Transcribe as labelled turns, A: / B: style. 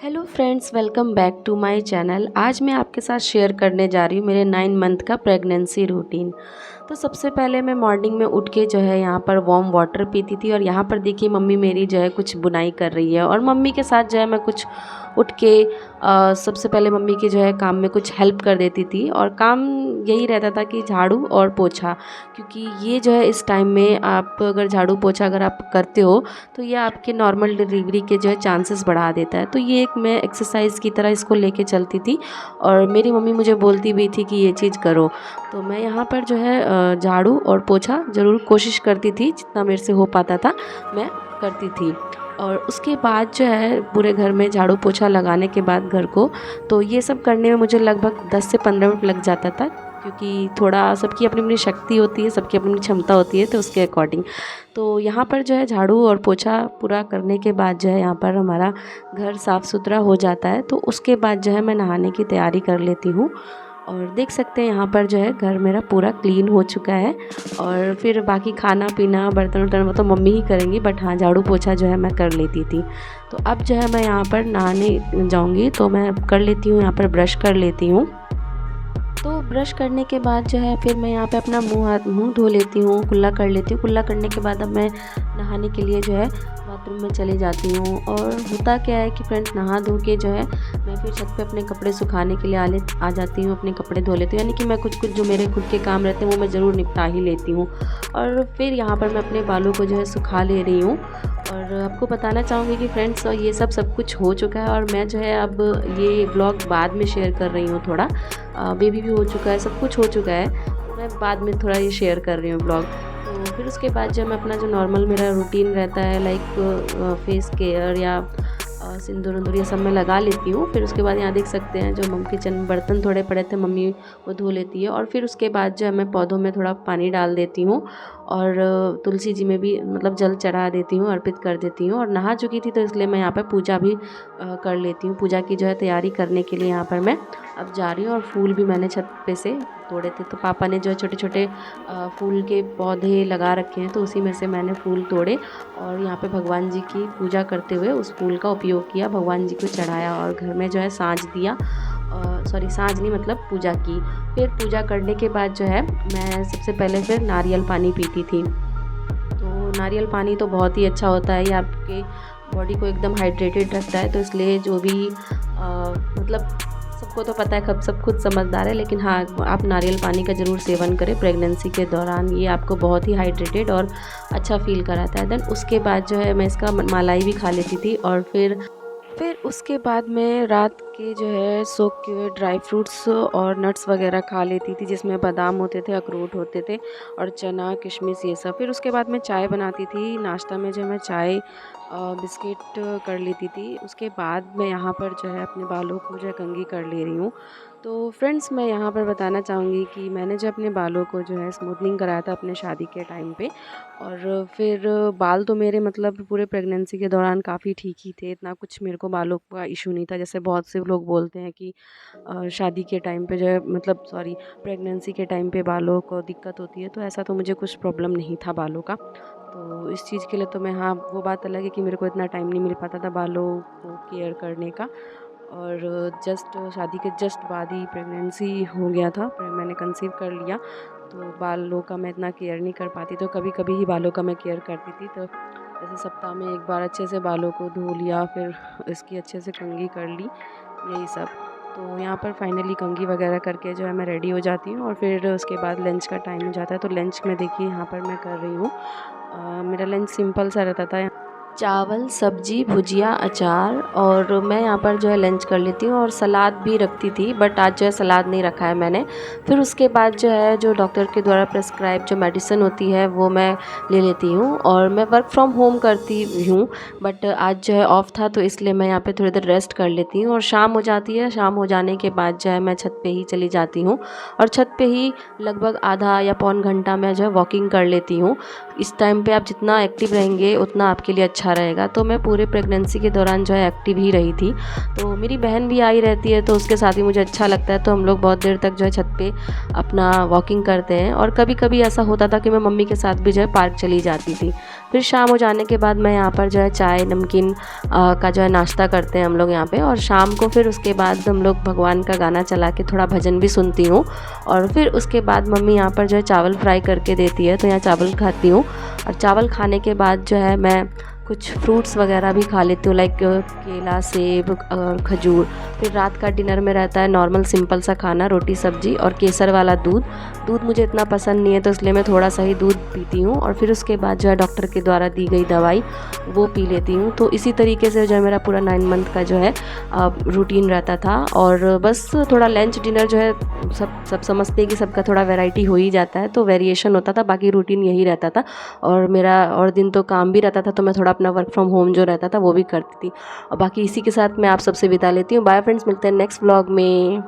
A: Hello friends, welcome back to my channel. आज मैं आपके साथ शेयर करने जा रही हूँ मेरे 9 मंथ का प्रेगनेंसी रूटीन। तो सबसे पहले मैं मॉर्निंग में उठ के जो है यहाँ पर वार्म वाटर पीती थी और यहाँ पर देखिए मम्मी मेरी जो है कुछ बुनाई कर रही है और मम्मी के साथ जो है मैं कुछ उठ के सबसे पहले मम्मी के जो है काम में कुछ हेल्प कर देती थी। और काम यही रहता था कि झाड़ू और पोछा, क्योंकि ये जो है इस टाइम में आप अगर झाड़ू पोछा अगर आप करते हो तो ये आपके नॉर्मल डिलीवरी के जो है चांसेस बढ़ा देता है। तो ये एक मैं एक्सरसाइज की तरह इसको लेके चलती थी और मेरी मम्मी मुझे बोलती भी थी कि ये चीज़ करो। तो मैं यहाँ पर जो है झाड़ू और पोछा ज़रूर कोशिश करती थी, जितना मेरे से हो पाता था मैं करती थी। और उसके बाद जो है पूरे घर में झाड़ू पोछा लगाने के बाद घर को, तो ये सब करने में मुझे लगभग 10 से 15 मिनट लग जाता था, क्योंकि थोड़ा सबकी अपनी अपनी शक्ति होती है, सबकी अपनी अपनी क्षमता होती है, तो उसके अकॉर्डिंग। तो यहाँ पर जो है झाड़ू और पोछा पूरा करने के बाद जो है यहाँ पर हमारा घर साफ़ सुथरा हो जाता है। तो उसके बाद जो है मैं नहाने की तैयारी कर लेती हूँ और देख सकते हैं यहाँ पर जो है घर मेरा पूरा क्लीन हो चुका है। और फिर बाकी खाना पीना बर्तन वर्तन वो तो मम्मी ही करेंगी, बट हाँ झाड़ू पोछा जो है मैं कर लेती थी। तो अब जो है मैं यहाँ पर नहाने जाऊँगी तो मैं कर लेती हूँ, यहाँ पर ब्रश कर लेती हूँ। तो ब्रश करने के बाद जो है फिर मैं यहाँ पे अपना मुँह धो लेती हूँ, कुल्ला कर लेती हूँ। कुल्ला करने के बाद अब मैं नहाने के लिए जो है बाथरूम में चली जाती हूँ। और होता क्या है कि फ्रेंड्स, नहा धो के जो है मैं फिर छत पे अपने कपड़े सुखाने के लिए आ जाती हूँ, अपने कपड़े धो लेती हूँ। यानी कि मैं कुछ जो मेरे खुद के काम रहते हैं वो मैं ज़रूर निपटा ही लेती हूँ। और फिर यहाँ पर मैं अपने बालों को जो है सुखा ले रही हूँ। और आपको बताना चाहूँगी कि फ्रेंड्स ये सब कुछ हो चुका है और मैं जो है अब ये ब्लॉग बाद में शेयर कर रही हूँ। थोड़ा बेबी भी हो चुका है, सब कुछ हो चुका है, तो मैं बाद में थोड़ा ये शेयर कर रही हूँ ब्लॉग। तो फिर उसके बाद जब मैं अपना जो नॉर्मल मेरा रूटीन रहता है लाइक फेस केयर या सिंदूर उंदूर ये सब मैं लगा लेती हूँ। फिर उसके बाद यहाँ देख सकते हैं जो मम्मी किचन में बर्तन थोड़े पड़े थे, मम्मी वो धो लेती है। और फिर उसके बाद जो है मैं पौधों में थोड़ा पानी डाल देती हूँ और तुलसी जी में भी मतलब जल चढ़ा देती हूँ, अर्पित कर देती हूँ। और नहा चुकी थी तो इसलिए मैं यहाँ पर पूजा भी कर लेती हूँ। पूजा की जो है तैयारी करने के लिए यहाँ पर मैं अब जा रही हूँ। और फूल भी मैंने छत पे से तोड़े थे, तो पापा ने जो है छोटे छोटे फूल के पौधे लगा रखे हैं, तो उसी में से मैंने फूल तोड़े और यहाँ पे भगवान जी की पूजा करते हुए उस फूल का उपयोग किया, भगवान जी को चढ़ाया और घर में जो है साँझ दिया। सॉरी साँझ नहीं, मतलब पूजा की। फिर पूजा करने के बाद जो है मैं सबसे पहले फिर नारियल पानी पीती थी। तो नारियल पानी तो बहुत ही अच्छा होता है, ये आपके बॉडी को एकदम हाइड्रेटेड रखता है। तो इसलिए जो भी मतलब सबको तो पता है, कब सब खुद समझदार है, लेकिन हाँ आप नारियल पानी का ज़रूर सेवन करें प्रेगनेंसी के दौरान। ये आपको बहुत ही हाइड्रेटेड और अच्छा फील कराता है। देन उसके बाद जो है मैं इसका मलाई भी खा लेती थी। और फिर उसके बाद मैं रात के जो है सोक किए हुए ड्राई फ्रूट्स और नट्स वगैरह खा लेती थी, जिसमें बादाम होते थे, अखरोट होते थे और चना किशमिश ये सब। फिर उसके बाद मैं चाय बनाती थी, नाश्ता में जो मैं चाय बिस्किट कर लेती थी। उसके बाद मैं यहाँ पर जो है अपने बालों को जो है कंघी कर ले रही हूँ। तो फ्रेंड्स मैं यहाँ पर बताना चाहूँगी कि मैंने जो अपने बालों को जो है स्मूथनिंग कराया था अपने शादी के टाइम पे। और फिर बाल तो मेरे मतलब पूरे प्रेगनेंसी के दौरान काफ़ी ठीक ही थे, इतना कुछ मेरे को बालों का इशू नहीं था। जैसे बहुत से लोग बोलते हैं कि शादी के टाइम पे जो है मतलब सॉरी प्रेगनेंसी के टाइम पे बालों को दिक्कत होती है, तो ऐसा तो मुझे कुछ प्रॉब्लम नहीं था बालों का। तो इस चीज़ के लिए तो मैं, हाँ वो बात अलग है कि मेरे को इतना टाइम नहीं मिल पाता था बालों को केयर करने का। और जस्ट शादी के जस्ट बाद ही प्रेगनेंसी हो गया था, फिर मैंने कंसीव कर लिया, तो बालों का मैं इतना केयर नहीं कर पाती। तो कभी कभी ही बालों का मैं केयर करती थी। तो जैसे सप्ताह में एक बार अच्छे से बालों को धो लिया, फिर इसकी अच्छे से कंघी कर ली, यही सब। तो यहाँ पर फाइनली कंघी वगैरह करके जो है मैं रेडी हो जाती हूँ। और फिर उसके बाद लंच का टाइम हो जाता है। तो लंच में देखिए यहाँ पर मैं कर रही हूँ मेरा लंच सिंपल सा रहता था, चावल सब्जी भुजिया अचार। और मैं यहाँ पर जो है लंच कर लेती हूँ और सलाद भी रखती थी, बट आज जो है सलाद नहीं रखा है मैंने। फिर उसके बाद जो है जो डॉक्टर के द्वारा प्रेस्क्राइब जो मेडिसिन होती है वो मैं ले लेती हूँ। और मैं वर्क फ्रॉम होम करती हूँ, बट आज जो है ऑफ था, तो इसलिए मैं यहाँ पे थोड़ी देर रेस्ट कर लेती हूँ। और शाम हो जाती है, शाम हो जाने के बाद जो है मैं छत पे ही चली जाती हूँ और छत पे ही लगभग आधा या पौन घंटा मैं जो है वॉकिंग कर लेती हूँ। इस टाइम पे आप जितना एक्टिव रहेंगे उतना आपके लिए अच्छा अच्छा रहेगा। तो मैं पूरे प्रेगनेंसी के दौरान जो है एक्टिव ही रही थी। तो मेरी बहन भी आई रहती है तो उसके साथ ही मुझे अच्छा लगता है, तो हम लोग बहुत देर तक जो है छत पे अपना वॉकिंग करते हैं। और कभी कभी ऐसा होता था कि मैं मम्मी के साथ भी जो है पार्क चली जाती थी। फिर शाम हो जाने के बाद मैं यहाँ पर जो है चाय नमकीन का जो है नाश्ता करते हैं हम लोग यहाँ पे। और शाम को फिर उसके बाद हम लोग भगवान का गाना चला के थोड़ा भजन भी सुनती हूँ। और फिर उसके बाद मम्मी यहाँ पर जो है चावल फ्राई करके देती है, तो यहाँ चावल खाती हूँ। और चावल खाने के बाद जो है मैं कुछ फ्रूट्स वगैरह भी खा लेती हूँ, लाइक केला, सेब और खजूर। फिर रात का डिनर में रहता है नॉर्मल सिंपल सा खाना, रोटी सब्जी और केसर वाला दूध। दूध मुझे इतना पसंद नहीं है तो इसलिए मैं थोड़ा सा ही दूध पीती हूँ। और फिर उसके बाद जो है डॉक्टर के द्वारा दी गई दवाई वो पी लेती हूँ। तो इसी तरीके से जो है मेरा पूरा 9 मंथ का जो है रूटीन रहता था। और बस थोड़ा लंच डिनर जो है सब समझते हैं कि सबका थोड़ा वैरायटी हो ही जाता है, तो वेरिएशन होता था, बाकी रूटीन यही रहता था। और मेरा और दिन तो काम भी रहता था, तो मैं थोड़ा अपना वर्क फ्रॉम होम जो रहता था वो भी करती थी। और बाकी इसी के साथ मैं आप सबसे विदा लेती हूँ। बाय फ्रेंड्स, मिलते हैं नेक्स्ट व्लॉग में।